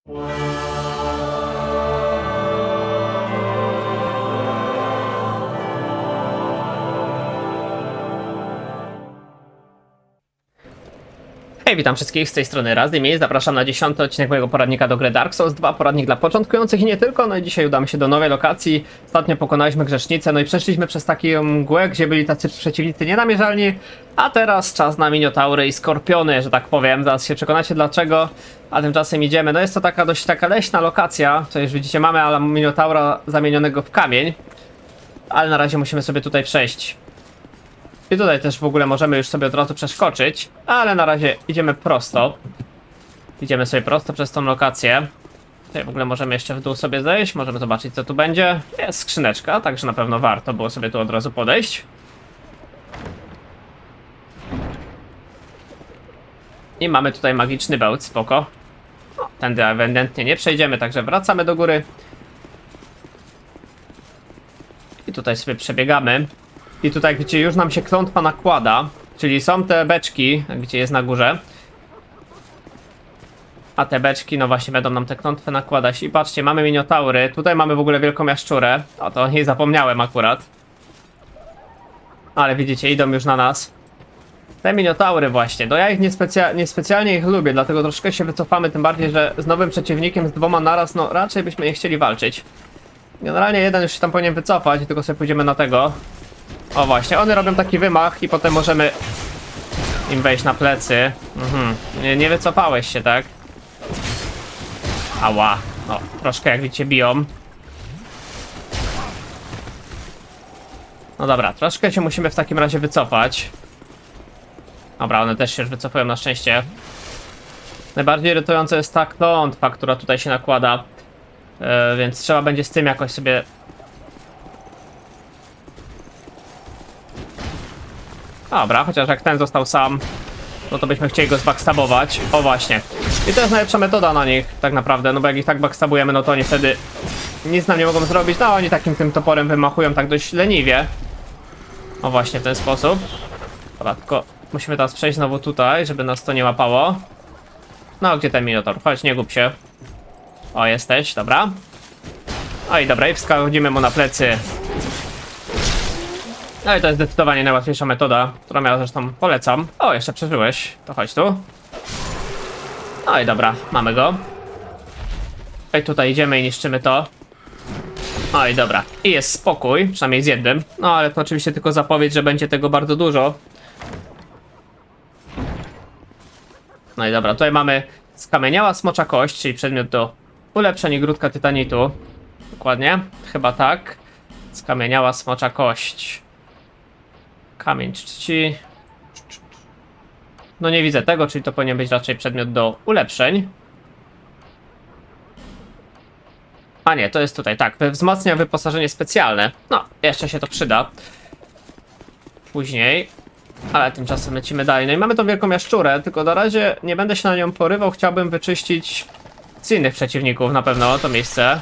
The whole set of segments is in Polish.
Hej, witam wszystkich z tej strony Razdymi. Zapraszam na 10. odcinek mojego poradnika do gry Dark Souls 2, poradnik dla początkujących i nie tylko. No i dzisiaj udamy się do nowej lokacji. Ostatnio pokonaliśmy grzesznicę, no i przeszliśmy przez taką mgłę, gdzie byli tacy przeciwnicy nienamierzalni, a teraz czas na minotaury i skorpiony, że tak powiem. Zaraz się przekonacie dlaczego, a tymczasem idziemy. No jest to dość taka leśna lokacja, co już widzicie, mamy ale minotaura zamienionego w kamień, ale na razie musimy sobie tutaj przejść. I tutaj też w ogóle możemy już sobie od razu przeskoczyć, ale na razie idziemy prosto. Idziemy sobie prosto przez tą lokację. Tutaj w ogóle możemy jeszcze w dół sobie zejść, możemy zobaczyć co tu będzie. Jest skrzyneczka, także na pewno warto było sobie tu od razu podejść. I mamy tutaj magiczny bełt, spoko. No, tędy ewidentnie nie przejdziemy, także wracamy do góry. I tutaj sobie przebiegamy. I tutaj, gdzie już nam się klątwa nakłada, czyli są te beczki, gdzie jest na górze. A te beczki, no właśnie, będą nam te klątwy nakładać. I patrzcie, mamy minotaury. Tutaj mamy w ogóle wielką jaszczurę. O, to nie zapomniałem akurat. Ale widzicie, idą już na nas. Te minotaury właśnie, no ja ich niespecjalnie ich lubię, dlatego troszkę się wycofamy, tym bardziej, że z nowym przeciwnikiem, z dwoma naraz, no raczej byśmy nie chcieli walczyć. Generalnie jeden już się tam powinien wycofać, tylko sobie pójdziemy na tego. O właśnie, one robią taki wymach i potem możemy im wejść na plecy. Nie wycofałeś się, tak? Ała. No, troszkę jak widzicie biją. No dobra, troszkę się musimy w takim razie wycofać. Dobra, one też się już wycofują na szczęście. Najbardziej irytująca jest ta klątwa, która tutaj się nakłada. Więc trzeba będzie z tym jakoś sobie... Dobra, chociaż jak ten został sam, no to byśmy chcieli go zbackstabować. O właśnie. I to jest najlepsza metoda na nich, tak naprawdę, no bo jak ich tak backstabujemy, no to oni wtedy nic nam nie mogą zrobić. No oni takim tym toporem wymachują tak dość leniwie. O właśnie, w ten sposób. Dobra, tylko musimy teraz przejść znowu tutaj, żeby nas to nie łapało. No, gdzie ten minotaur? Chodź, nie gub się. O, jesteś, dobra. O i dobra, i wskaźnimy mu na plecy. No i to jest zdecydowanie najłatwiejsza metoda, którą ja zresztą polecam. O, jeszcze przeżyłeś. To chodź tu. No i dobra, mamy go. I tutaj idziemy i niszczymy to. No i dobra. I jest spokój, przynajmniej z jednym. No ale to oczywiście tylko zapowiedź, że będzie tego bardzo dużo. No i dobra, tutaj mamy skamieniała smocza kość, czyli przedmiot do ulepszenia grudka tytanitu. Dokładnie, chyba tak. Skamieniała smocza kość. Kamień czci. No nie widzę tego, czyli to powinien być raczej przedmiot do ulepszeń. A nie, to jest tutaj, tak. Wzmacnia wyposażenie specjalne. No, jeszcze się to przyda. Później. Ale tymczasem lecimy dalej. No i mamy tą wielką jaszczurę, tylko na razie nie będę się na nią porywał. Chciałbym wyczyścić z innych przeciwników na pewno to miejsce.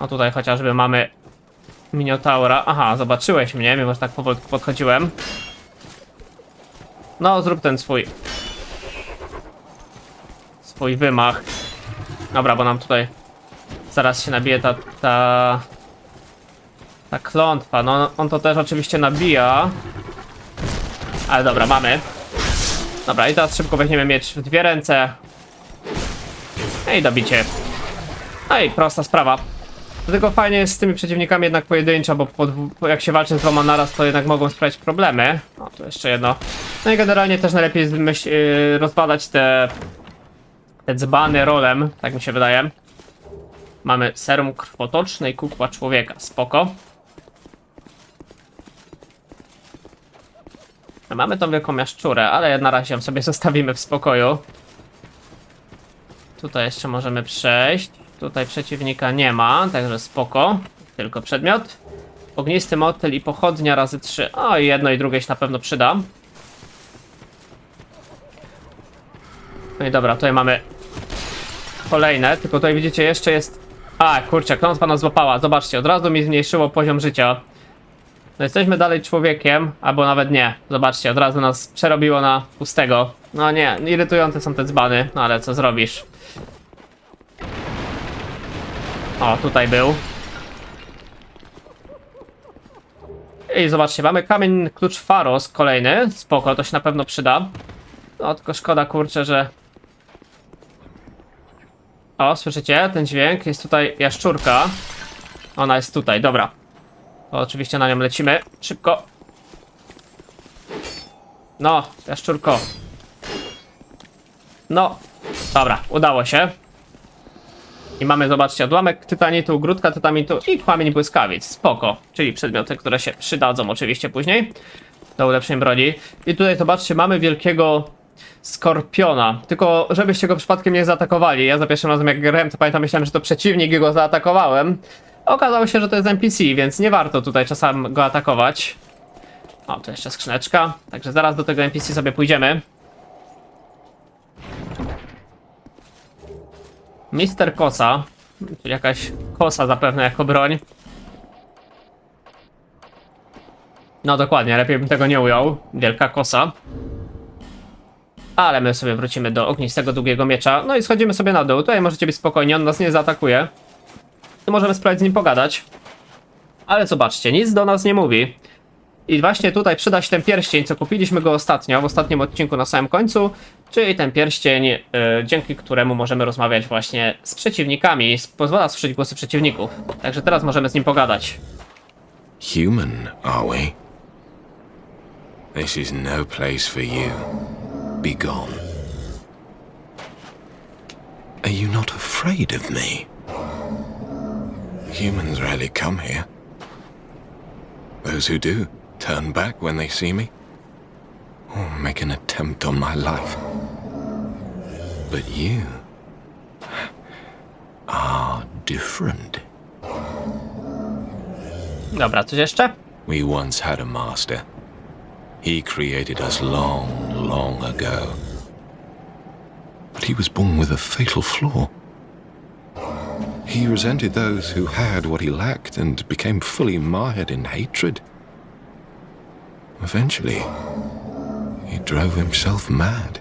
No tutaj chociażby mamy minotaura. Aha, zobaczyłeś mnie, mimo że tak powolutku podchodziłem. No, zrób ten swój wymach. Dobra, bo nam tutaj zaraz się nabije ta klątwa. No, on to też oczywiście nabija. Ale dobra, mamy. Dobra, i teraz szybko weźmiemy miecz w dwie ręce. I dobicie. No i prosta sprawa. Dlatego fajnie jest z tymi przeciwnikami jednak pojedynczo, bo jak się walczy z dwoma naraz, to jednak mogą sprawiać problemy. O, tu jeszcze jedno. No i generalnie też najlepiej jest rozbadać te dzbany rolem, tak mi się wydaje. Mamy serum krwotoczne i kukła człowieka, spoko. Mamy tą wielką jaszczurę, ale na razie ją sobie zostawimy w spokoju. Tutaj jeszcze możemy przejść. Tutaj przeciwnika nie ma, także spoko. Tylko przedmiot. Ognisty motyl i pochodnia razy 3. O, i jedno i drugie się na pewno przyda. No i dobra, tutaj mamy kolejne, tylko tutaj widzicie jeszcze jest... A, kurczę, klątwa nas złapała. Zobaczcie, od razu mi zmniejszyło poziom życia. No jesteśmy dalej człowiekiem, albo nawet nie. Zobaczcie, od razu nas przerobiło na pustego. No nie, irytujące są te dzbany, no ale co zrobisz? O, tutaj był. I zobaczcie, mamy kamień klucz Pharos kolejny. Spoko, to się na pewno przyda. No, tylko szkoda, kurczę, że... O, słyszycie ten dźwięk? Jest tutaj jaszczurka. Ona jest tutaj, dobra. To oczywiście na nią lecimy. Szybko. No, jaszczurko. No, dobra, udało się. I mamy, zobaczcie, odłamek tytanitu, grudka tytanitu i kamień błyskawic. Spoko, czyli przedmioty, które się przydadzą oczywiście później do ulepszeń broni. I tutaj, zobaczcie, mamy wielkiego skorpiona. Tylko żebyście go przypadkiem nie zaatakowali. Ja za pierwszym razem jak grałem, to pamiętam, myślałem, że to przeciwnik i go zaatakowałem. Okazało się, że to jest NPC, więc nie warto tutaj czasami go atakować. O, tu jeszcze skrzyneczka. Także zaraz do tego NPC sobie pójdziemy. Mister Kosa. Czyli jakaś kosa zapewne jako broń. No dokładnie, lepiej bym tego nie ujął. Wielka kosa. Ale my sobie wrócimy do ognistego, długiego miecza. No i schodzimy sobie na dół. Tutaj możecie być spokojni, on nas nie zaatakuje. I możemy spróbować z nim pogadać. Ale zobaczcie, nic do nas nie mówi. I właśnie tutaj przyda się ten pierścień, co kupiliśmy go ostatnio, w ostatnim odcinku na samym końcu. Czyli ten pierścień, dzięki któremu możemy rozmawiać właśnie z przeciwnikami. Pozwala słyszeć głosy przeciwników. Także teraz możemy z nim pogadać. Human, are we? This is no place for you. Be gone. Are you not afraid of me? Humans rarely come here. Those who do turn back when they see me, or make an attempt on my life. But you are different. Dobra, coś jeszcze? We once had a master. He created us long, long ago. But he was born with a fatal flaw. He resented those who had what he lacked and became fully mired in hatred. Eventually, he drove himself mad.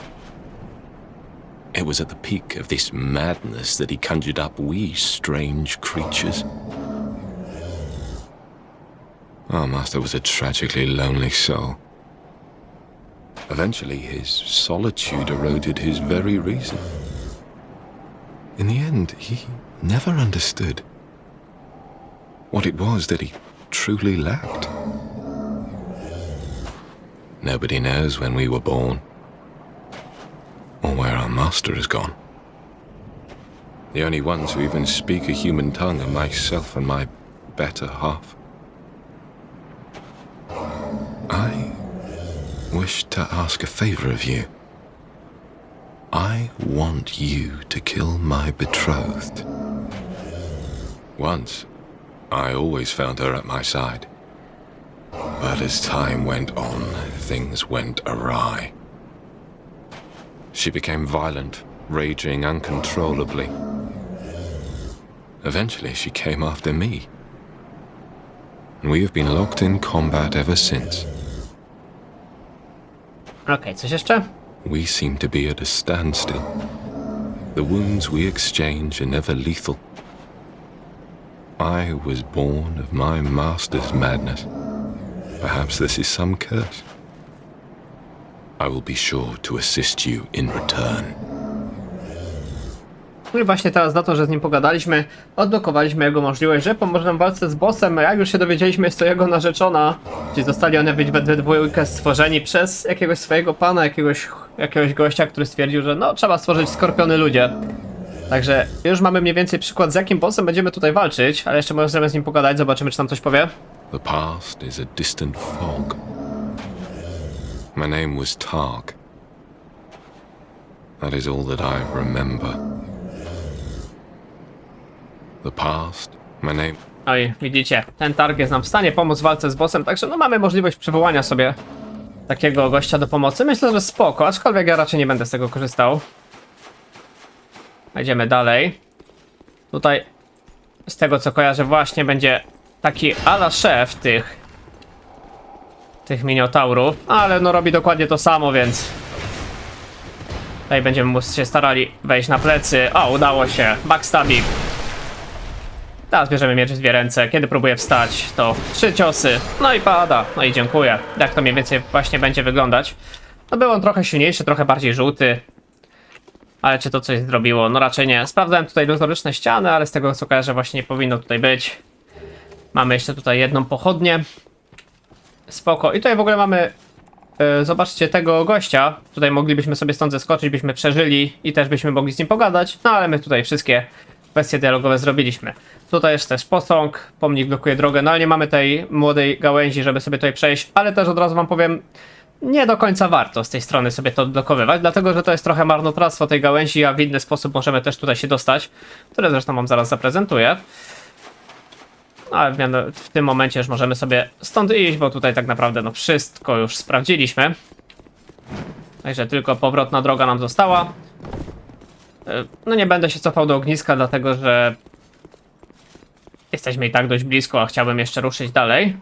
It was at the peak of this madness that he conjured up we strange creatures. Our master was a tragically lonely soul. Eventually, his solitude eroded his very reason. In the end, he never understood what it was that he truly lacked. Nobody knows when we were born, or where our master has gone. The only ones who even speak a human tongue are myself and my better half. I wish to ask a favor of you. I want you to kill my betrothed. Once, I always found her at my side. But as time went on, things went awry. She became violent, raging uncontrollably. Eventually, she came after me. And we have been locked in combat ever since. Okej, coś jeszcze? We seem to be at a standstill. The wounds we exchange are never lethal. I was born of my master's madness. Perhaps this is some curse. I will be sure to assist you in return. No i właśnie teraz za to, że z nim pogadaliśmy, odblokowaliśmy jego możliwość, że pomoże nam w walce z bossem. Jak już się dowiedzieliśmy, jest to jego narzeczona. Gdzie zostali one być we dwójkę stworzeni przez jakiegoś swojego pana, jakiegoś gościa, który stwierdził, że no trzeba stworzyć skorpiony ludzie. Także już mamy mniej więcej przykład, z jakim bossem będziemy tutaj walczyć, ale jeszcze możemy z nim pogadać, zobaczymy, czy nam coś powie. The past is a distant fog. My name was Targ. That is all that I remember. The past, my name... Oj, widzicie, ten Targ jest nam w stanie pomóc w walce z bossem, także no mamy możliwość przywołania sobie takiego gościa do pomocy. Myślę, że spoko, aczkolwiek ja raczej nie będę z tego korzystał. Idziemy dalej. Tutaj, z tego co kojarzę, właśnie będzie taki ala szef tych minotaurów, ale no robi dokładnie to samo, więc tutaj będziemy się starali wejść na plecy. O, udało się, backstabbing. Teraz bierzemy miecz w dwie ręce. Kiedy próbuję wstać, to 3 ciosy. No i pada. No i dziękuję. Jak to mniej więcej właśnie będzie wyglądać. No był on trochę silniejszy, trochę bardziej żółty. Ale czy to coś zrobiło? No raczej nie. Sprawdzałem tutaj iluzoryczne ściany, ale z tego co kojarzę właśnie nie powinno tutaj być. Mamy jeszcze tutaj jedną pochodnię. Spoko. I tutaj w ogóle mamy... zobaczcie tego gościa. Tutaj moglibyśmy sobie stąd zeskoczyć, byśmy przeżyli i też byśmy mogli z nim pogadać. No ale my tutaj wszystkie kwestie dialogowe zrobiliśmy. Tutaj jest też posąg, pomnik blokuje drogę, no ale nie mamy tej młodej gałęzi, żeby sobie tutaj przejść, ale też od razu wam powiem, nie do końca warto z tej strony sobie to odblokowywać, dlatego że to jest trochę marnotrawstwo tej gałęzi, a w inny sposób możemy też tutaj się dostać, które zresztą wam zaraz zaprezentuję. Ale w tym momencie już możemy sobie stąd iść, bo tutaj tak naprawdę no wszystko już sprawdziliśmy. Także tylko powrotna droga nam została. No nie będę się cofał do ogniska, dlatego że jesteśmy i tak dość blisko, a chciałbym jeszcze ruszyć dalej.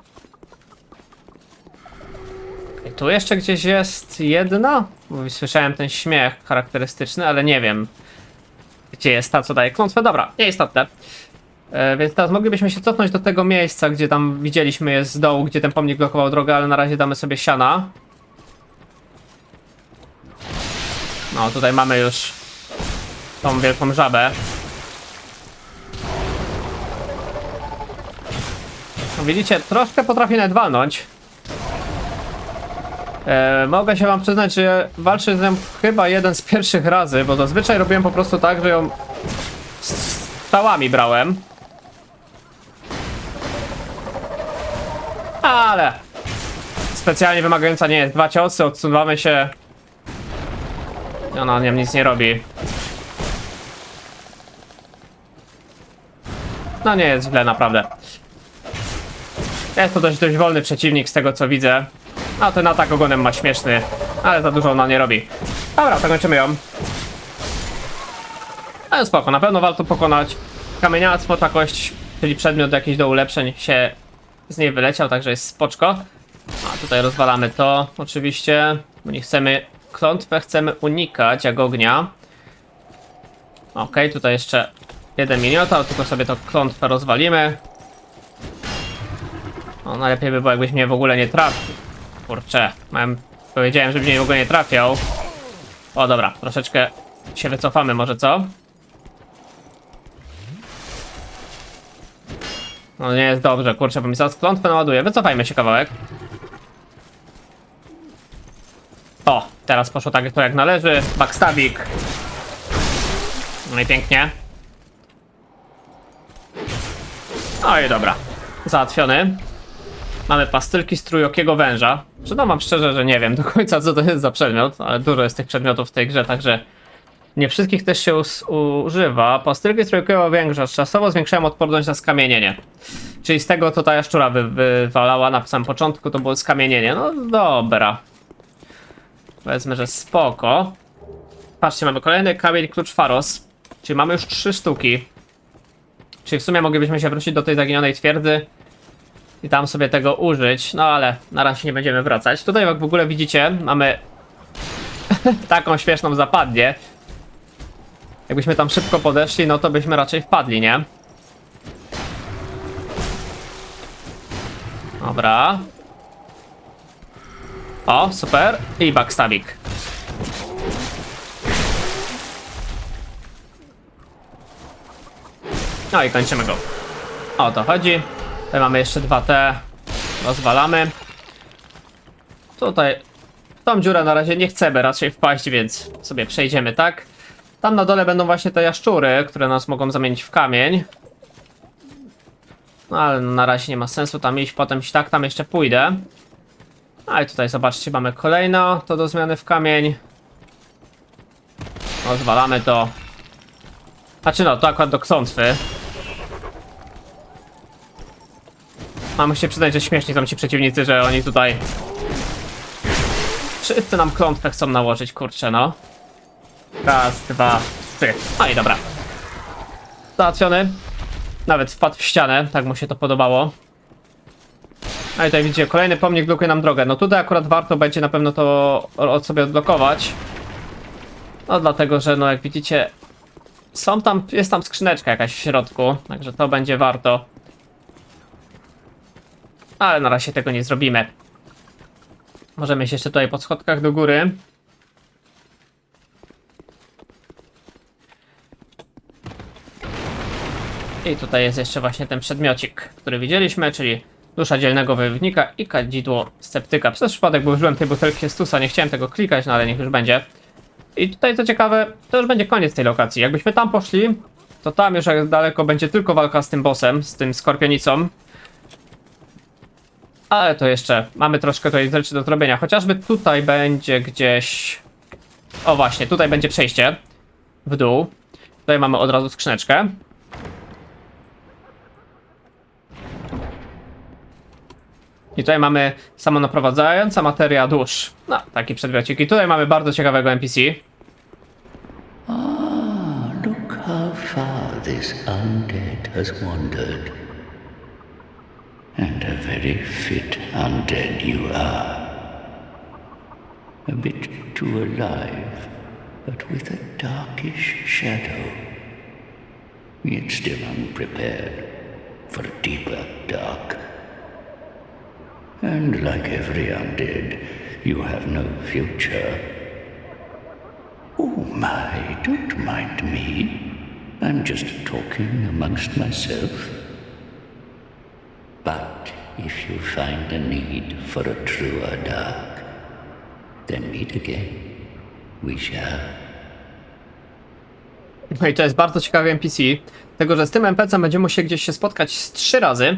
I tu jeszcze gdzieś jest jedna? Bo słyszałem ten śmiech charakterystyczny, ale nie wiem, gdzie jest ta, co daje klątwę. Dobra, nieistotne. Więc teraz moglibyśmy się cofnąć do tego miejsca, gdzie tam widzieliśmy je z dołu, gdzie ten pomnik blokował drogę, ale na razie damy sobie siana. No, tutaj mamy już tą wielką żabę. No, widzicie, troszkę potrafię nawet walnąć. Mogę się wam przyznać, że walczę z nią chyba jeden z pierwszych razy, bo zazwyczaj robiłem po prostu tak, że ją strzałami brałem. Ale specjalnie wymagająca nie jest. 2 ciosy, odsuwamy się. I ona nam nic nie robi. No nie jest źle, naprawdę. Jest to dość wolny przeciwnik z tego co widzę. A ten atak ogonem ma śmieszny, ale za dużo ona nie robi. Dobra, zakończymy ją. Ale spoko, na pewno warto pokonać. Kamieniała smocza kość, czyli przedmiot jakiś do ulepszeń się z niej wyleciał, także jest spoczko. A tutaj rozwalamy to oczywiście. Bo nie chcemy, klątwę chcemy unikać jak ognia. Okej, tutaj jeszcze jeden miniota, tylko sobie to klątwę rozwalimy. No najlepiej by było jakbyś mnie w ogóle nie trafił. Kurczę, powiedziałem, żeby mnie w ogóle nie trafiał. O dobra, troszeczkę się wycofamy może, co? No nie jest dobrze, kurczę, bo mi zaraz klątwę naładuje. Wycofajmy się kawałek. O, teraz poszło tak to jak należy. Backstabik. No i pięknie. No i dobra. Załatwiony. Mamy pastylki z trójokiego węża. Przyznam wam szczerze, że nie wiem do końca co to jest za przedmiot, ale dużo jest tych przedmiotów w tej grze, także nie wszystkich też się używa. Pastylki z trójokiego węża czasowo zwiększają odporność na skamienienie. Czyli z tego co ta jaszczura wywalała na samym początku, to było skamienienie. No dobra. Powiedzmy, że spoko. Patrzcie, mamy kolejny kamień klucz Pharos. Czyli mamy już 3 sztuki. Czyli w sumie moglibyśmy się wrócić do tej zaginionej twierdzy i tam sobie tego użyć, no ale na razie nie będziemy wracać. Tutaj jak w ogóle widzicie, mamy taką śmieszną zapadnię. Jakbyśmy tam szybko podeszli, no to byśmy raczej wpadli, nie? Dobra. O, super. I backstabik. No i kończymy go. O to chodzi. Tutaj mamy jeszcze 2T. Rozwalamy. Tutaj w tą dziurę na razie nie chcemy raczej wpaść, więc sobie przejdziemy tak. Tam na dole będą właśnie te jaszczury, które nas mogą zamienić w kamień. No ale na razie nie ma sensu tam iść, potem tak tam jeszcze pójdę. A i tutaj zobaczcie, mamy kolejno to do zmiany w kamień. Rozwalamy to. Znaczy no, to akurat do klątwy. A muszę się przyznać, że śmieszni są ci przeciwnicy, że oni tutaj wszyscy nam klątwę chcą nałożyć, kurczę no. Raz, 2, 3. No i dobra. Załatwiony. Nawet wpadł w ścianę, tak mu się to podobało. A i tutaj widzicie, kolejny pomnik blokuje nam drogę. No tutaj akurat warto będzie na pewno to od sobie odblokować. No dlatego, że no jak widzicie, jest tam skrzyneczka jakaś w środku, także to będzie warto. Ale na razie tego nie zrobimy. Możemy iść jeszcze tutaj po schodkach do góry. I tutaj jest jeszcze właśnie ten przedmiocik, który widzieliśmy, czyli dusza dzielnego wojownika i kadzidło sceptyka. Przez przypadek, bo użyłem tej butelki Stusa, nie chciałem tego klikać, no ale niech już będzie. I tutaj co ciekawe, to już będzie koniec tej lokacji. Jakbyśmy tam poszli, to tam już jak daleko będzie tylko walka z tym bossem, z tym skorpionicą. Ale to jeszcze mamy troszkę tutaj rzeczy do zrobienia. Chociażby tutaj będzie gdzieś... O właśnie, tutaj będzie przejście w dół. Tutaj mamy od razu skrzyneczkę. I tutaj mamy samonaprowadzająca materia dusz. No, taki przedmiocik. I tutaj mamy bardzo ciekawego NPC. Look how far this undead has wandered. And a very fit undead you are. A bit too alive, but with a darkish shadow. Yet still unprepared for a deeper dark. And like every undead, you have no future. Oh my, don't mind me. I'm just talking amongst myself. But if you find a need for a truer dark, then meet again. We shall. No i to jest bardzo ciekawy NPC, tego że z tym NPC-em będziemy musieli gdzieś się spotkać z 3 razy.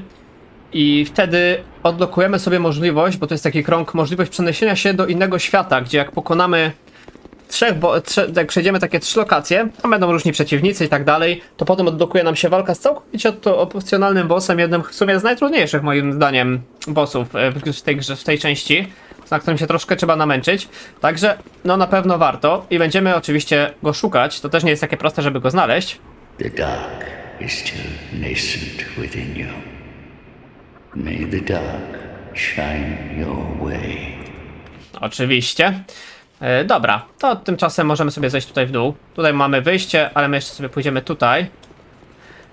I wtedy odblokujemy sobie możliwość, bo to jest taki krąg, możliwość przeniesienia się do innego świata, gdzie jak pokonamy jak przejdziemy takie 3 lokacje, tam będą różni przeciwnicy i tak dalej, to potem odblokuje nam się walka z całkowicie opcjonalnym bossem, jednym w sumie z najtrudniejszych moim zdaniem bossów w tej części, na którym się troszkę trzeba namęczyć. Także no na pewno warto i będziemy oczywiście go szukać, to też nie jest takie proste, żeby go znaleźć. The dark is still nascent within you. May the dark shine your way. Oczywiście. Dobra, to tymczasem możemy sobie zejść tutaj w dół. Tutaj mamy wyjście, ale my jeszcze sobie pójdziemy tutaj.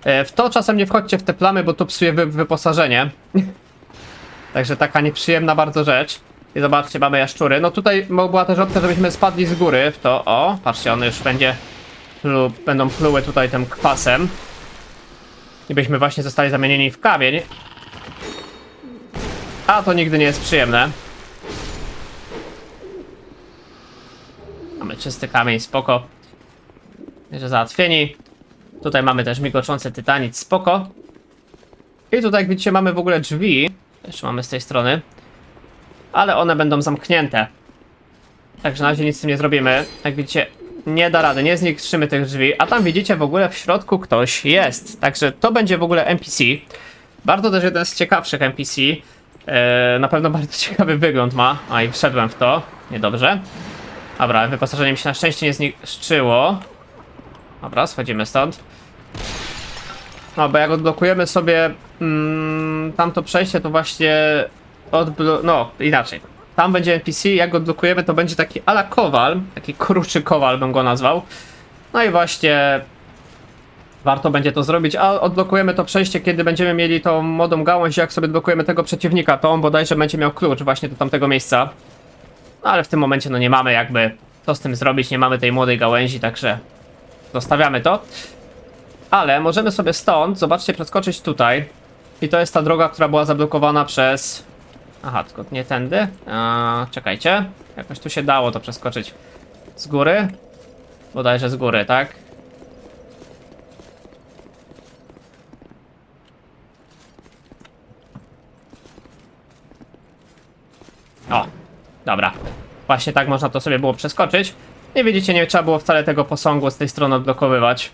W to czasem nie wchodźcie w te plamy, bo to psuje wyposażenie. Także taka nieprzyjemna bardzo rzecz. I zobaczcie, mamy jaszczury. No tutaj była też opcja, żebyśmy spadli z góry w to. O, patrzcie, one już będą pluły tutaj tym kwasem. I byśmy właśnie zostali zamienieni w kamień. A to nigdy nie jest przyjemne. Mamy czysty kamień, spoko. Jeszcze załatwieni. Tutaj mamy też migoczący tytanit, spoko. I tutaj jak widzicie mamy w ogóle drzwi. Jeszcze mamy z tej strony. Ale one będą zamknięte. Także na razie nic z tym nie zrobimy. Jak widzicie, nie da rady, nie zniszczymy tych drzwi. A tam widzicie w ogóle w środku ktoś jest. Także to będzie w ogóle NPC. Bardzo też jeden z ciekawszych NPC. Na pewno bardzo ciekawy wygląd ma. A i wszedłem w to. Niedobrze. Dobra, wyposażenie mi się na szczęście nie zniszczyło. Dobra, schodzimy stąd. No, bo jak odblokujemy sobie tamto przejście, to właśnie no, inaczej. Tam będzie NPC, jak go odblokujemy, to będzie taki ala kowal, taki kruczy kowal bym go nazwał. No i właśnie warto będzie to zrobić, a odblokujemy to przejście, kiedy będziemy mieli tą młodą gałąź, jak sobie odblokujemy tego przeciwnika, to on bodajże będzie miał klucz właśnie do tamtego miejsca. No ale w tym momencie no nie mamy jakby co z tym zrobić, nie mamy tej młodej gałęzi, także zostawiamy to. Ale możemy sobie stąd, zobaczcie, przeskoczyć tutaj. I to jest ta droga, która była zablokowana przez... Aha, tylko nie tędy. Czekajcie. Jakoś tu się dało to przeskoczyć z góry. Bodajże z góry, tak? O, dobra. Właśnie tak można to sobie było przeskoczyć. Nie widzicie, nie trzeba było wcale tego posągu z tej strony odblokowywać.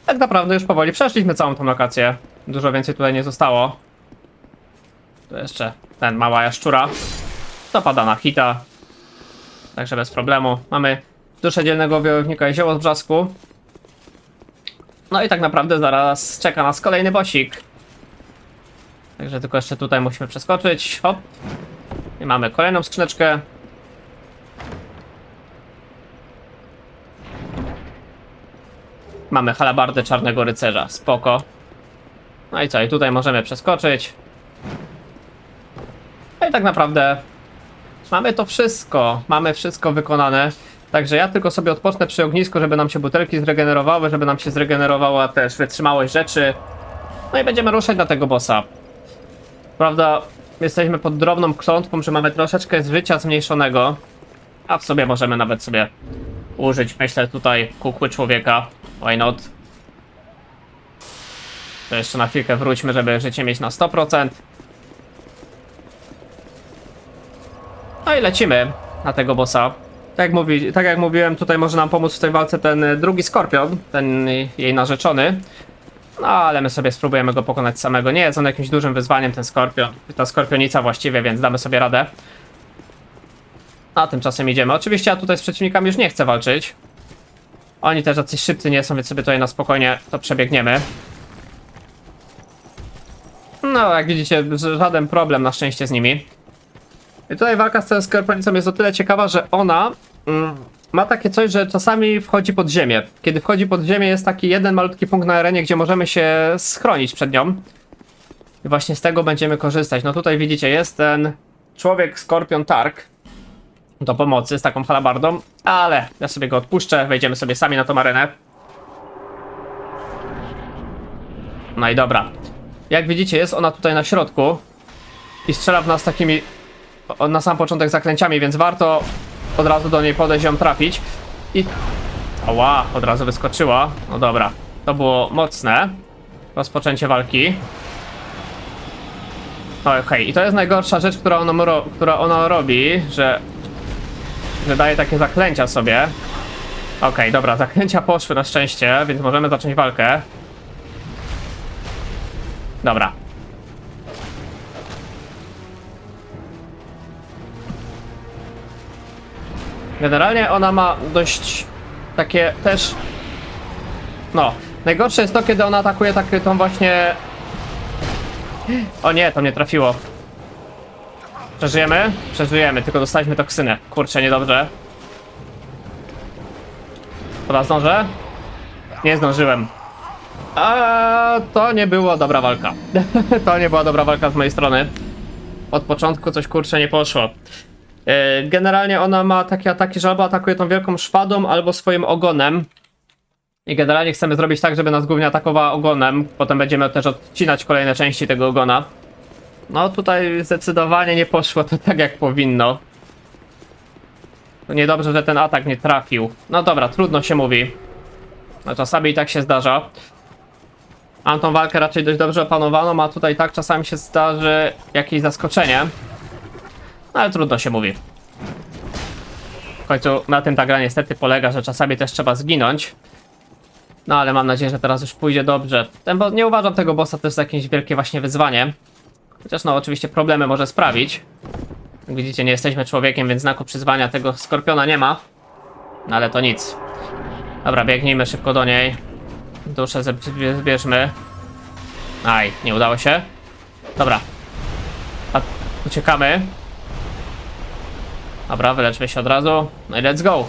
Tak naprawdę już powoli przeszliśmy całą tą lokację. Dużo więcej tutaj nie zostało. Tu jeszcze ten mała jaszczura. To pada na hita. Także bez problemu. Mamy duszę dzielnego wojownika i zioło z brzasku. No i tak naprawdę zaraz czeka nas kolejny bossik. Także tylko jeszcze tutaj musimy przeskoczyć. Hop. I mamy kolejną skrzyneczkę. mamy halabardę Czarnego Rycerza, spoko. No i co, i tutaj możemy przeskoczyć. No i tak naprawdę mamy to wszystko, mamy wszystko wykonane. Także ja tylko sobie odpocznę przy ognisku, żeby nam się butelki zregenerowały, żeby nam się zregenerowała też wytrzymałość rzeczy. No i będziemy ruszać na tego bossa. Prawda, jesteśmy pod drobną klątwą, że mamy troszeczkę z życia zmniejszonego. A w sobie możemy nawet sobie użyć, myślę, tutaj kukły człowieka. Why not? To jeszcze na chwilkę wróćmy, żeby życie mieć na 100%. No i lecimy na tego bossa. Tak jak mówiłem, tutaj może nam pomóc w tej walce ten drugi skorpion, ten jej narzeczony. No ale my sobie spróbujemy go pokonać samego. Nie jest on jakimś dużym wyzwaniem, ten skorpion. Ta skorpionica właściwie, więc damy sobie radę. A tymczasem idziemy. Oczywiście ja tutaj z przeciwnikami już nie chcę walczyć. Oni też jacyś szybcy nie są, więc sobie tutaj na spokojnie to przebiegniemy. No, jak widzicie, żaden problem na szczęście z nimi. I tutaj walka z tą skorpionicą jest o tyle ciekawa, że ona ma takie coś, że czasami wchodzi pod ziemię. Kiedy wchodzi pod ziemię, jest taki jeden malutki punkt na arenie, gdzie możemy się schronić przed nią. I właśnie z tego będziemy korzystać. No tutaj widzicie, jest ten człowiek Skorpion Targ do pomocy z taką halabardą, ale ja sobie go odpuszczę, wejdziemy sobie sami na tą arenę. No i dobra. Jak widzicie, jest ona tutaj na środku i strzela w nas takimi na sam początek zaklęciami, więc warto od razu do niej podejść, ją trafić. I... Ała, od razu wyskoczyła. No dobra, to było mocne rozpoczęcie walki. Okej, i to jest najgorsza rzecz, która ona robi, że daje takie zaklęcia sobie. Okej, dobra, zaklęcia poszły na szczęście, więc możemy zacząć walkę. Dobra. Generalnie ona ma dość takie też... No, najgorsze jest to, kiedy ona atakuje tą właśnie... O nie, to mnie trafiło. Przeżyjemy? Przeżyjemy, tylko dostaliśmy toksynę. Kurczę, niedobrze. Chyba zdążę? Nie zdążyłem. A to nie była dobra walka. To nie była dobra walka z mojej strony. Od początku coś kurczę nie poszło. Generalnie ona ma takie ataki, że albo atakuje tą wielką szpadą, albo swoim ogonem. I generalnie chcemy zrobić tak, żeby nas głównie atakowała ogonem. Potem będziemy też odcinać kolejne części tego ogona. No tutaj zdecydowanie nie poszło to tak jak powinno. To niedobrze, że ten atak nie trafił. No dobra, trudno się mówi. No czasami i tak się zdarza. Mam tą walkę raczej dość dobrze opanowaną, a tutaj tak czasami się zdarzy jakieś zaskoczenie. No ale trudno się mówi. W końcu na tym ta gra niestety polega, że czasami też trzeba zginąć. No ale mam nadzieję, że teraz już pójdzie dobrze. Nie uważam tego bossa też za jakieś wielkie właśnie wyzwanie. Chociaż no oczywiście problemy może sprawić. Jak widzicie, nie jesteśmy człowiekiem, więc znaku przyzwania tego skorpiona nie ma. No ale to nic. Dobra, biegnijmy szybko do niej. Duszę zbierzmy. Aj, nie udało się. Dobra. Uciekamy. Dobra, wyleczmy się od razu. No i let's go.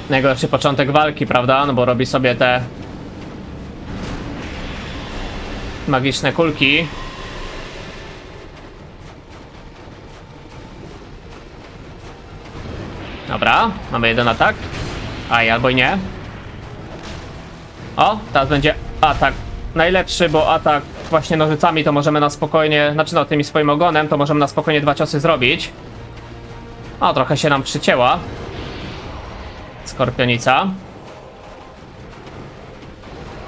Najgorszy początek walki, prawda? No bo robi sobie te magiczne kulki. Dobra, mamy jeden atak. Aj, albo i nie. O, teraz będzie atak najlepszy, bo atak właśnie nożycami to możemy na spokojnie, znaczy no tymi swoim ogonem to możemy na spokojnie 2 ciosy zrobić. O, trochę się nam przycięła skorpionica.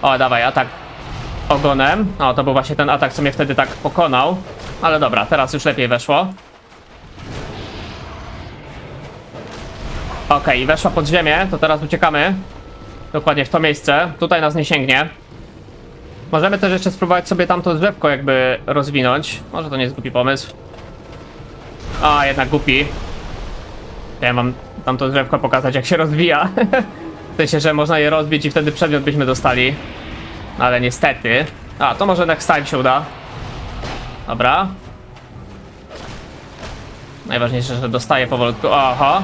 O, dawaj, atak ogonem. O, to był właśnie ten atak, co mnie wtedy tak pokonał. Ale dobra, teraz już lepiej weszło. Okej, weszła pod ziemię, to teraz uciekamy. Dokładnie w to miejsce. Tutaj nas nie sięgnie. Możemy też jeszcze spróbować sobie tamto drzewko jakby rozwinąć. Może to nie jest głupi pomysł. A, jednak głupi. Ja mam tamto drzewko pokazać, jak się rozwija. W sensie, że można je rozbić i wtedy przedmiot byśmy dostali. Ale niestety. A, to może next time się uda. Dobra. Najważniejsze, że dostaje powolutku. Aha.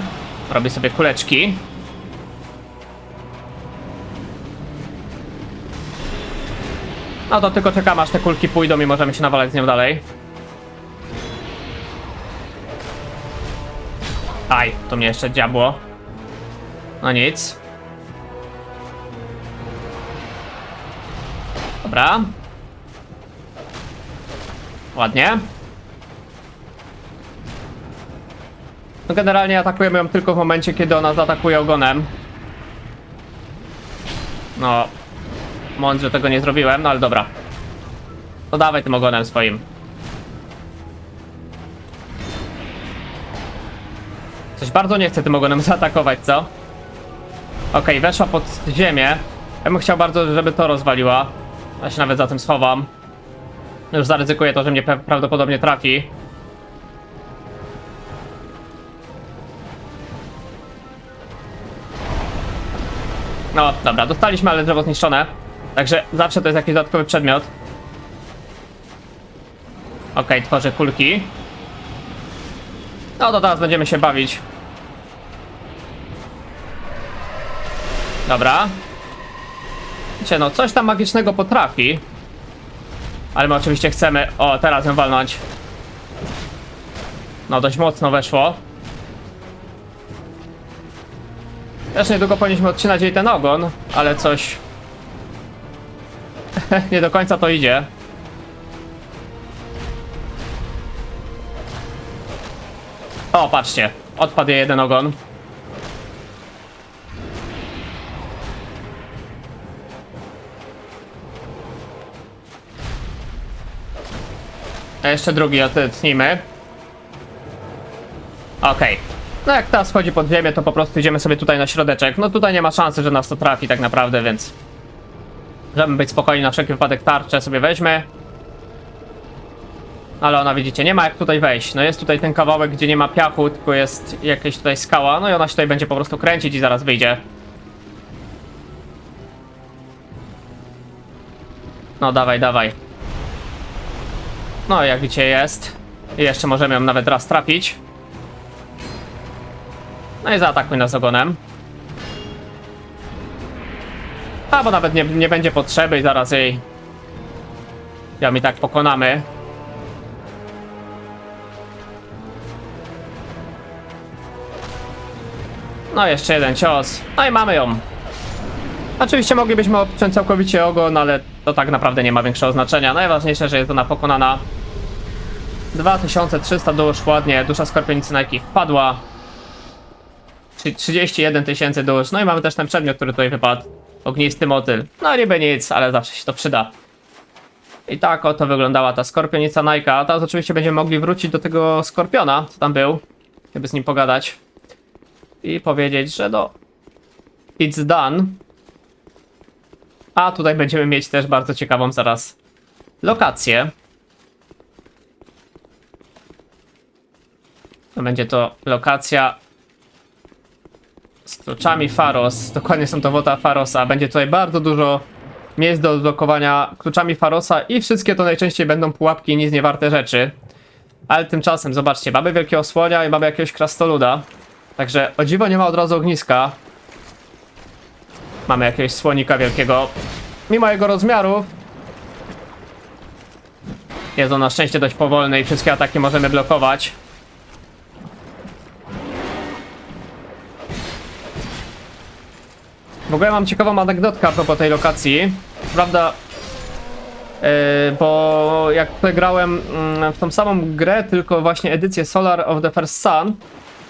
Robi sobie kuleczki. No to tylko czekam, aż te kulki pójdą i możemy się nawalać z nią dalej. Aj, to mnie jeszcze diabło. No nic. Dobra. Ładnie. No generalnie atakujemy ją tylko w momencie, kiedy ona zaatakuje ogonem. No. Mądrze tego nie zrobiłem, no ale dobra. To dawaj tym ogonem swoim. Coś bardzo nie chcę tym ogonem zaatakować, co? Okej, weszła pod ziemię. Ja bym chciał bardzo, żeby to rozwaliła. Ja się nawet za tym schowam. Już zaryzykuję to, że mnie prawdopodobnie trafi. No, dobra, dostaliśmy, ale drzewo zniszczone. Także zawsze to jest jakiś dodatkowy przedmiot. Okej, tworzę kulki. No to teraz będziemy się bawić. Dobra. Wiecie, no coś tam magicznego potrafi. Ale my oczywiście chcemy... O, teraz ją walnąć. No, dość mocno weszło. Też niedługo powinniśmy odcinać jej ten ogon, ale coś... nie do końca to idzie. O, patrzcie. Odpadł jej jeden ogon. A jeszcze drugi odetnijmy. Okej. No jak teraz wchodzi pod ziemię, to po prostu idziemy sobie tutaj na środeczek. No tutaj nie ma szansy, że nas to trafi tak naprawdę, więc... Żeby być spokojni, na wszelki wypadek tarczę sobie weźmy. Ale ona, widzicie, nie ma jak tutaj wejść. No jest tutaj ten kawałek, gdzie nie ma piachu, tylko jest jakaś tutaj skała. No i ona się tutaj będzie po prostu kręcić i zaraz wyjdzie. No dawaj, dawaj. No jak widzicie jest. I jeszcze możemy ją nawet raz trafić. No i zaatakuj nas ogonem. A, bo nawet nie będzie potrzeby i zaraz jej... ją i tak pokonamy. No jeszcze jeden cios. No i mamy ją. Oczywiście moglibyśmy obciąć całkowicie ogon, ale to tak naprawdę nie ma większego znaczenia. Najważniejsze, że jest ona pokonana. 2300 dusz, ładnie. Dusza skorpionicy Nike wpadła. Czyli 31 000 dusz. No i mamy też ten przedmiot, który tutaj wypadł. Ognisty motyl. No niby nic, ale zawsze się to przyda. I tak oto wyglądała ta skorpionica Nike. A teraz oczywiście będziemy mogli wrócić do tego skorpiona, co tam był. Żeby z nim pogadać. I powiedzieć, że no... It's done. A tutaj będziemy mieć też bardzo ciekawą zaraz lokację. To będzie to lokacja z kluczami Pharos. Dokładnie są to wota Pharosa. Będzie tutaj bardzo dużo miejsc do odblokowania kluczami Pharosa i wszystkie to najczęściej będą pułapki i nic nie warte rzeczy. Ale tymczasem, zobaczcie, mamy wielkiego słonia i mamy jakiegoś krastoluda. Także o dziwo nie ma od razu ogniska. Mamy jakiegoś słonika wielkiego. Mimo jego rozmiarów jest on na szczęście dość powolny i wszystkie ataki możemy blokować. W ogóle mam ciekawą anegdotkę a propos tej lokacji. Prawda, bo jak tutaj grałem w tą samą grę, tylko właśnie edycję Solar of the First Sun,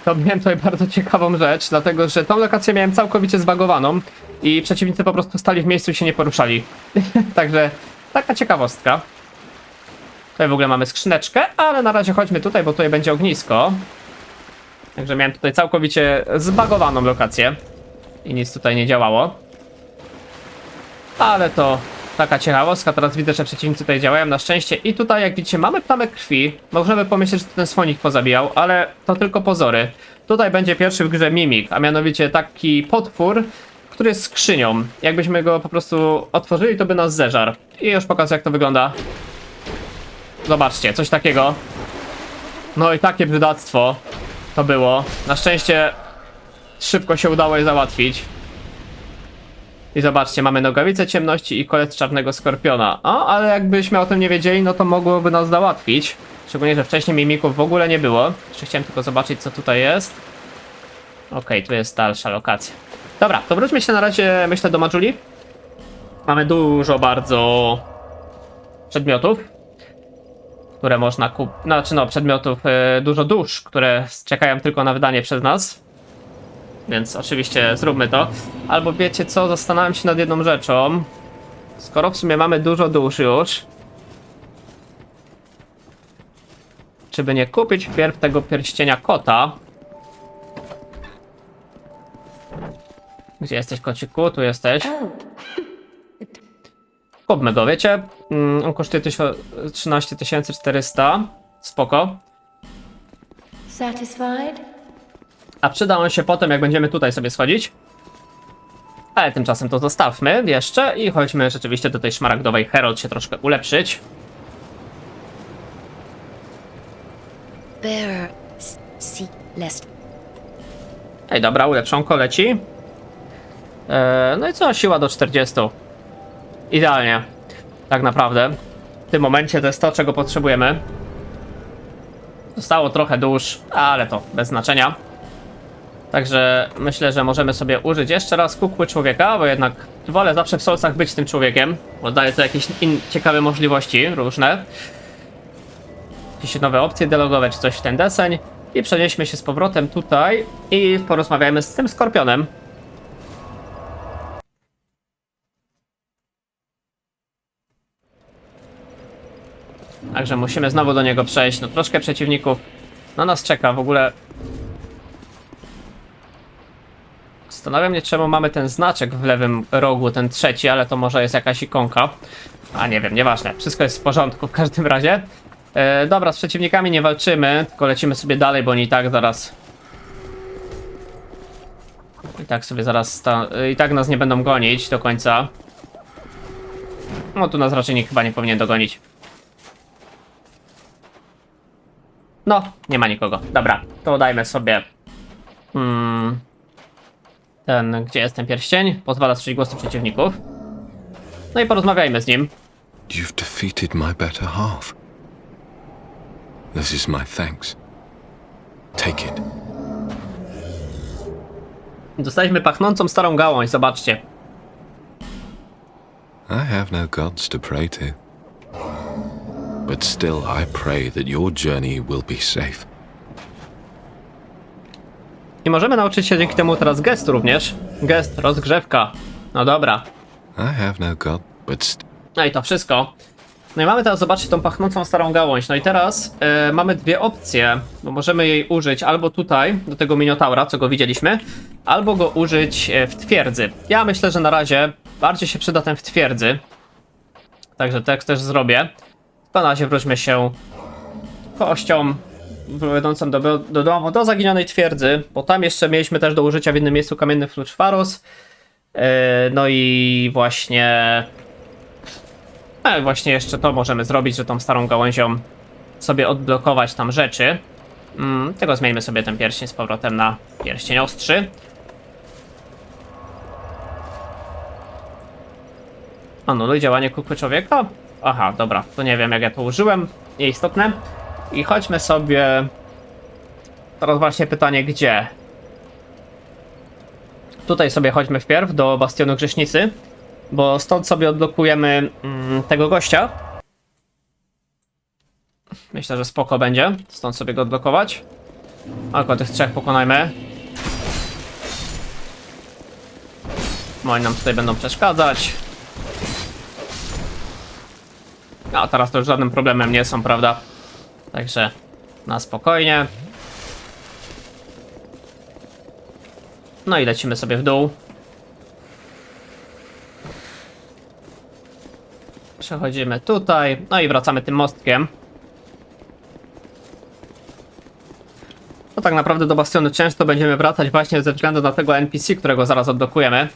to miałem tutaj bardzo ciekawą rzecz, dlatego że tą lokację miałem całkowicie zbagowaną i przeciwnicy po prostu stali w miejscu i się nie poruszali. Także taka ciekawostka. Tutaj w ogóle mamy skrzyneczkę, ale na razie chodźmy tutaj, bo tutaj będzie ognisko. Także miałem tutaj całkowicie zbagowaną lokację i nic tutaj nie działało. Ale to taka ciekawostka, teraz widzę, że przeciwnicy tutaj działają na szczęście i tutaj jak widzicie mamy plamek krwi. Możemy pomyśleć, że to ten słonik pozabijał, ale to tylko pozory. Tutaj będzie pierwszy w grze mimik, a mianowicie taki potwór, który jest skrzynią. Jakbyśmy go po prostu otworzyli, to by nas zeżarł. I już pokażę jak to wygląda. Zobaczcie, coś takiego. No i takie brzydactwo to było. Na szczęście szybko się udało je załatwić. I zobaczcie, mamy Nogawicę Ciemności i Kolec Czarnego Skorpiona. O, ale jakbyśmy o tym nie wiedzieli, no to mogłoby nas załatwić. Szczególnie, że wcześniej mimików w ogóle nie było. Jeszcze chciałem tylko zobaczyć, co tutaj jest. Okej, tu jest dalsza lokacja. Dobra, to wróćmy się na razie, myślę, do Majuli. Mamy dużo bardzo przedmiotów, które można kupić. Znaczy, no, przedmiotów, dużo dusz, które czekają tylko na wydanie przez nas. Więc oczywiście zróbmy to. Albo wiecie co, zastanawiam się nad jedną rzeczą. Skoro w sumie mamy dużo dusz już, czy by nie kupić wpierw tego pierścienia kota? Gdzie jesteś, kociku? Tu jesteś. Kupmy go, wiecie? On kosztuje 13 400. Spoko. Satisfied? A przyda on się potem, jak będziemy tutaj sobie schodzić. Ale tymczasem to zostawmy jeszcze i chodźmy rzeczywiście do tej szmaragdowej Herald się troszkę ulepszyć. Bearer, see lest. Ej, dobra, ulepszonko leci. No i co? Siła do 40. Idealnie. Tak naprawdę. W tym momencie to jest to, czego potrzebujemy. Zostało trochę dusz, ale to bez znaczenia. Także myślę, że możemy sobie użyć jeszcze raz kukły człowieka, bo jednak wolę zawsze w Soulsach być tym człowiekiem, bo daje to jakieś ciekawe możliwości różne. Jakieś nowe opcje dialogowe czy coś w ten deseń. I przenieśmy się z powrotem tutaj i porozmawiajmy z tym skorpionem. Także musimy znowu do niego przejść. No troszkę przeciwników na nas czeka w ogóle. Zastanawiam się, czemu mamy ten znaczek w lewym rogu, ten trzeci, ale to może jest jakaś ikonka. A nie wiem, nieważne. Wszystko jest w porządku w każdym razie. Dobra, z przeciwnikami nie walczymy, tylko lecimy sobie dalej, bo oni i tak zaraz... I tak nas nie będą gonić do końca. No tu nas raczej nikt chyba nie powinien dogonić. No, nie ma nikogo. Dobra, to dajmy sobie... Gdzie jest ten pierścień? Pozwala słyszeć głosy przeciwników. No i porozmawiajmy z nim. You've defeated my better half. This is my thanks. Take it. Dostaliśmy pachnącą starą gałąź, zobaczcie. I have no gods to pray to. But still I pray that your journey will be safe. I możemy nauczyć się dzięki temu teraz gestu również. Gest, rozgrzewka. No dobra. I have no god, but No i to wszystko. No i mamy teraz, zobaczcie, tą pachnącą starą gałąź. No i teraz mamy dwie opcje, bo możemy jej użyć albo tutaj, do tego minotaura, co go widzieliśmy, albo go użyć w twierdzy. Ja myślę, że na razie bardziej się przyda ten w twierdzy. Także tak też zrobię. To na razie wróćmy się kością prowadzącą do domu, do zaginionej twierdzy, bo tam jeszcze mieliśmy też do użycia w innym miejscu kamienny klucz Pharos. No i właśnie... No właśnie jeszcze to możemy zrobić, że tą starą gałęzią sobie odblokować tam rzeczy. Tego zmieńmy sobie ten pierścień z powrotem na pierścień ostrzy. Anuluj działanie kukły człowieka? Aha, dobra, to nie wiem jak ja to użyłem, nieistotne. I chodźmy sobie... Teraz właśnie pytanie gdzie? Tutaj sobie chodźmy wpierw do Bastionu Grzesznicy, bo stąd sobie odblokujemy tego gościa. Myślę, że spoko będzie stąd sobie go odblokować. Tylko tych trzech pokonajmy. Oni nam tutaj będą przeszkadzać. A teraz to już żadnym problemem nie są, prawda? Także na spokojnie. No i lecimy sobie w dół. Przechodzimy tutaj, no i wracamy tym mostkiem. No tak naprawdę do Bastionu często będziemy wracać właśnie ze względu na tego NPC, którego zaraz odblokujemy.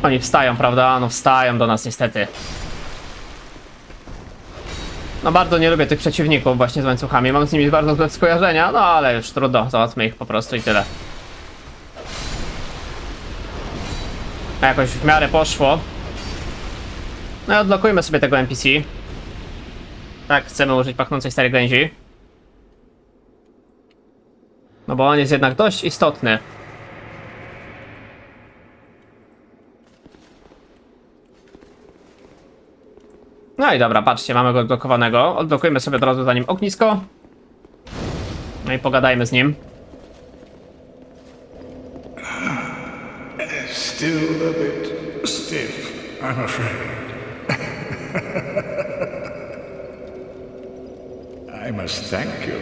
Oni wstają, prawda? No wstają do nas niestety. No bardzo nie lubię tych przeciwników właśnie z łańcuchami, mam z nimi bardzo złe skojarzenia, no ale już trudno, załatwmy ich po prostu i tyle. A jakoś w miarę poszło. No i odblokujmy sobie tego NPC. Tak, chcemy użyć pachnącej starej gęzi. No bo on jest jednak dość istotny. No i dobra, patrzcie, mamy go odblokowanego. Odblokujmy sobie od razu za nim ognisko. No i pogadajmy z nim. Still a bit stiff, I'm afraid. I must thank you,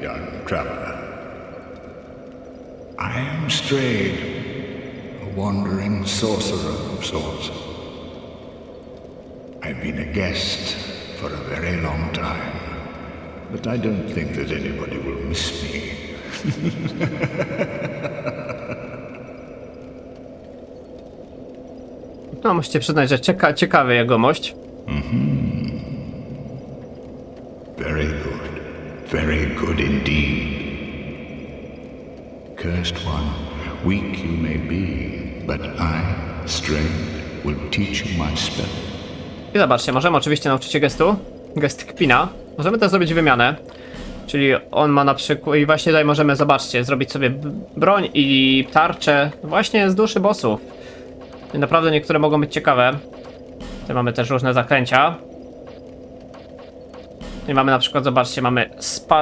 young traveler. I am Strayed, a wandering sorcerer of sorts. I've been a guest for a very long time, but I don't think that anybody will miss me. No, musicie przyznać, że ciekawy jegomość. Very good indeed. Cursed one, weak you may be, but I, Strayed, will teach you my spell. I zobaczcie, możemy oczywiście nauczyć się gest kpina. Możemy też zrobić wymianę. Czyli on ma na przykład, i właśnie tutaj możemy, zobaczcie, zrobić sobie broń i tarczę właśnie z duszy bossów. I naprawdę niektóre mogą być ciekawe. Tutaj mamy też różne zaklęcia. I mamy na przykład, zobaczcie, mamy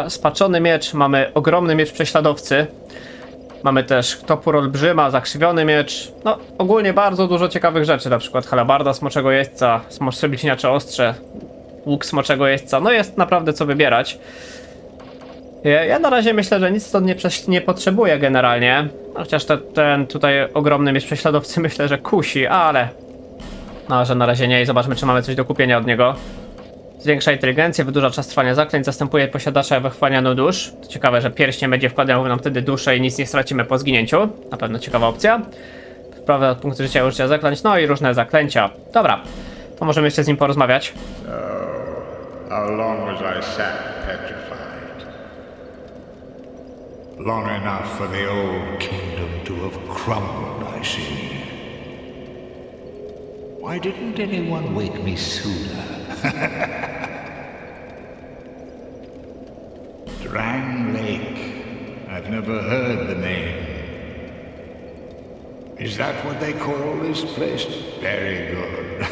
spaczony miecz, mamy ogromny miecz prześladowcy. Mamy też topór olbrzyma, zakrzywiony miecz. No, ogólnie bardzo dużo ciekawych rzeczy, na przykład halabarda smoczego jeźdźca, smocze bliźniacze ostrze, łuk smoczego jeźdźca. No jest naprawdę co wybierać. Ja na razie myślę, że nic stąd nie potrzebuję generalnie. Chociaż ten tutaj ogromny miecz prześladowcy myślę, że kusi, ale... No, że na razie nie i zobaczmy, czy mamy coś do kupienia od niego. Zwiększa inteligencję, wydłuża czas trwania zaklęć, zastępuje posiadacza we wchłanianiu dusz. To ciekawe, że pierścień będzie wkładał nam wtedy duszę i nic nie stracimy po zginięciu. Na pewno ciekawa opcja. Wprawia punkt życia i użycia zaklęć, no i różne zaklęcia. Dobra, to możemy jeszcze z nim porozmawiać. How long was I sat petrified? Long enough for the old kingdom to have crumbled, I see. Why didn't anyone wake me sooner? Drang Lake. I've never heard the name. Is that what they call this place? Very good.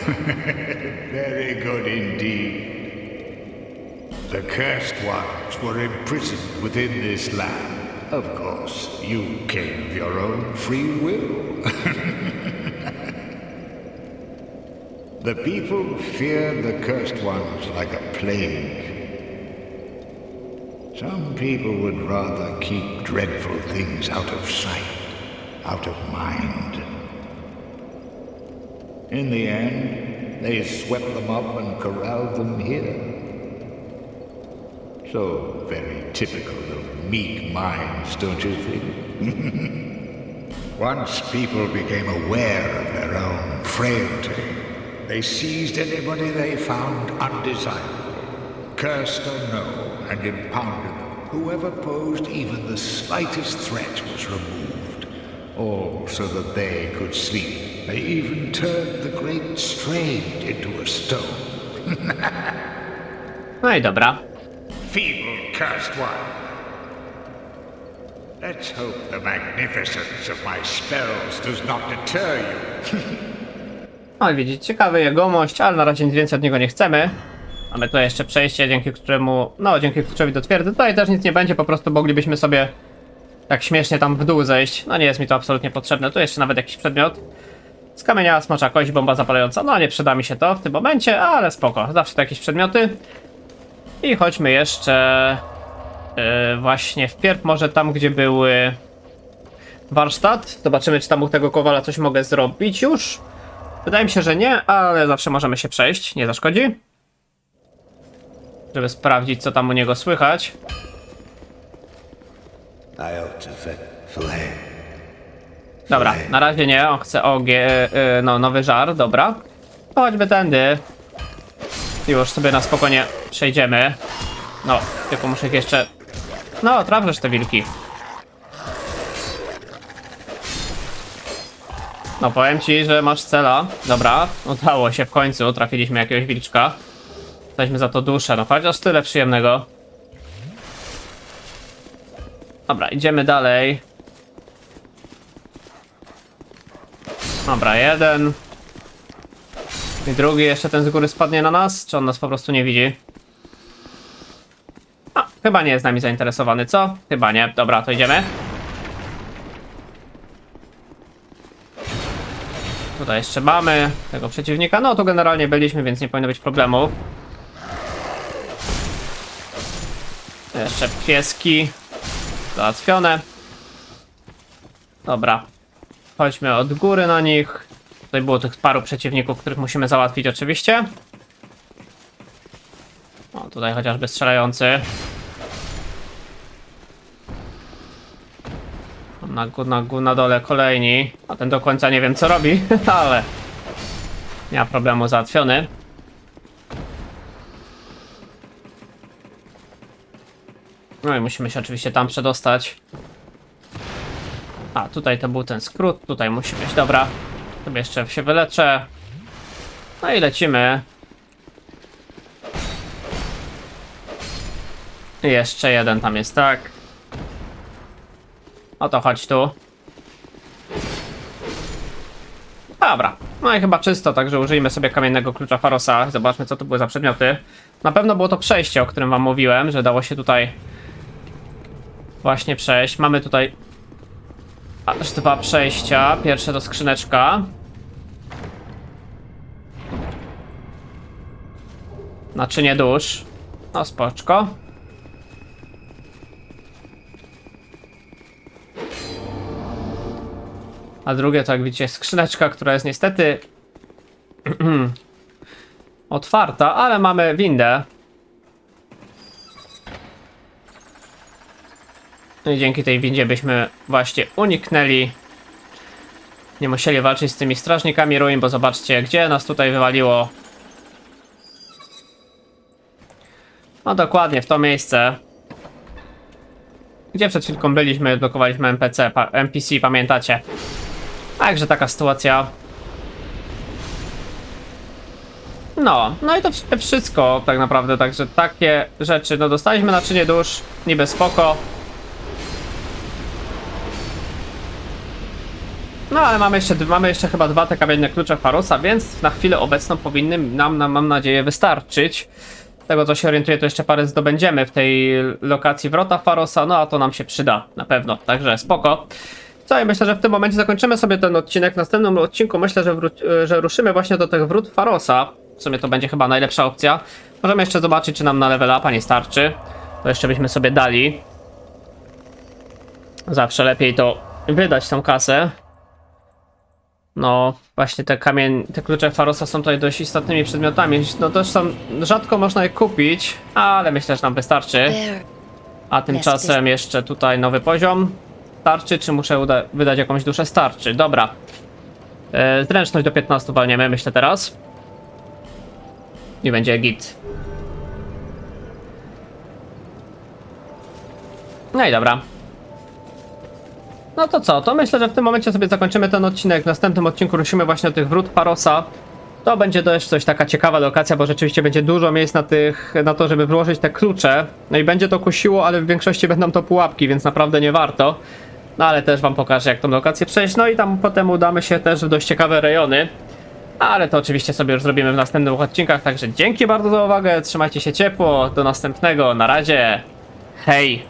Very good indeed. The cursed ones were imprisoned within this land. Of course, you came of your own free will. The people feared the cursed ones like a plague. Some people would rather keep dreadful things out of sight, out of mind. In the end, they swept them up and corralled them here. So very typical of meek minds, don't you think? Once people became aware of their own frailty, they seized anybody they found undesirable, cursed or no, and impounded them. Whoever posed even the slightest threat was removed, all so that they could sleep. They even turned the great Strayed into a stone. No i dobra. Feeble cursed one. Let's hope the magnificence of my spells does not deter you. No i widzicie, ciekawy jegomość, ale na razie nic więcej od niego nie chcemy. Mamy tutaj jeszcze przejście, dzięki któremu, no dzięki kluczowi do twierdzy. Tutaj też nic nie będzie, po prostu moglibyśmy sobie tak śmiesznie tam w dół zejść. No nie jest mi to absolutnie potrzebne. Tu jeszcze nawet jakiś przedmiot. Z kamienia smocza kość, bomba zapalająca. No nie przyda mi się to w tym momencie, ale spoko. Zawsze to jakieś przedmioty. I chodźmy jeszcze właśnie wpierw może tam, gdzie były warsztat. Zobaczymy, czy tam u tego kowala coś mogę zrobić już. Wydaje mi się, że nie, ale zawsze możemy się przejść, nie zaszkodzi. Żeby sprawdzić, co tam u niego słychać. Dobra, na razie nie, on chce no, nowy żar, dobra. Chodźmy tędy. Już sobie na spokojnie przejdziemy. No, tylko muszę ich jeszcze... No, trafesz te wilki. No, powiem ci, że masz cela. Dobra, udało się w końcu. Trafiliśmy jakiegoś wilczka. Dostaliśmy za to duszę. No, chociaż tyle przyjemnego. Dobra, idziemy dalej. Dobra, jeden. I drugi jeszcze ten z góry spadnie na nas? Czy on nas po prostu nie widzi? A, chyba nie jest nami zainteresowany, co? Chyba nie. Dobra, to idziemy. Tutaj jeszcze mamy tego przeciwnika. No, tu generalnie byliśmy, więc nie powinno być problemów. Jeszcze pieski. Załatwione. Dobra. Chodźmy od góry na nich. Tutaj było tych paru przeciwników, których musimy załatwić oczywiście. O, tutaj chociażby strzelający. Na dole kolejni. A ten do końca nie wiem co robi, ale nie ma problemu, załatwiony. No i musimy się oczywiście tam przedostać. A, tutaj to był ten skrót, tutaj musi być, dobra. Sobie jeszcze się wyleczę. No i lecimy. I jeszcze jeden tam jest, tak. Oto chodź tu. Dobra, no i chyba czysto, także użyjmy sobie kamiennego klucza Pharosa. Zobaczmy co to były za przedmioty. Na pewno było to przejście, o którym wam mówiłem, że dało się tutaj właśnie przejść. Mamy tutaj aż dwa przejścia. Pierwsze to skrzyneczka. Naczynie dusz. No spoczko. A drugie to jak widzicie skrzyneczka, która jest niestety otwarta, ale mamy windę. No i dzięki tej windzie byśmy właśnie uniknęli. Nie musieli walczyć z tymi strażnikami ruin, bo zobaczcie, gdzie nas tutaj wywaliło. No dokładnie, w to miejsce. Gdzie przed chwilką byliśmy, blokowaliśmy NPC, pamiętacie? Także taka sytuacja. No i to wszystko tak naprawdę, także takie rzeczy. No dostaliśmy naczynie dusz, niby spoko. No ale mamy jeszcze chyba dwa te kamienne klucze Pharosa, więc na chwilę obecną powinny nam, mam nadzieję, wystarczyć. Z tego co się orientuję, to jeszcze parę zdobędziemy w tej lokacji wrota Pharosa, no a to nam się przyda na pewno, także spoko. Co, i myślę, że w tym momencie zakończymy sobie ten odcinek. W następnym odcinku myślę, że ruszymy właśnie do tych wrót Pharosa. W sumie to będzie chyba najlepsza opcja. Możemy jeszcze zobaczyć, czy nam na level upa nie starczy. To jeszcze byśmy sobie dali. Zawsze lepiej to wydać tą kasę. No, właśnie te klucze Pharosa są tutaj dość istotnymi przedmiotami. No też są, rzadko można je kupić, ale myślę, że nam wystarczy. There. A tymczasem jeszcze tutaj nowy poziom. Starczy, czy muszę wydać jakąś duszę? Starczy, dobra. Zręczność do 15 walniemy, myślę teraz. I będzie git. No i dobra. No to co, to myślę, że w tym momencie sobie zakończymy ten odcinek. W następnym odcinku ruszymy właśnie do tych wrót Pharosa. To będzie też coś taka ciekawa lokacja, bo rzeczywiście będzie dużo miejsc na to, żeby włożyć te klucze. No i będzie to kusiło, ale w większości będą to pułapki, więc naprawdę nie warto. No ale też wam pokażę, jak tą lokację przejść. No i tam potem udamy się też w dość ciekawe rejony. Ale to oczywiście sobie już zrobimy w następnych odcinkach. Także dzięki bardzo za uwagę, trzymajcie się ciepło, do następnego, na razie, hej!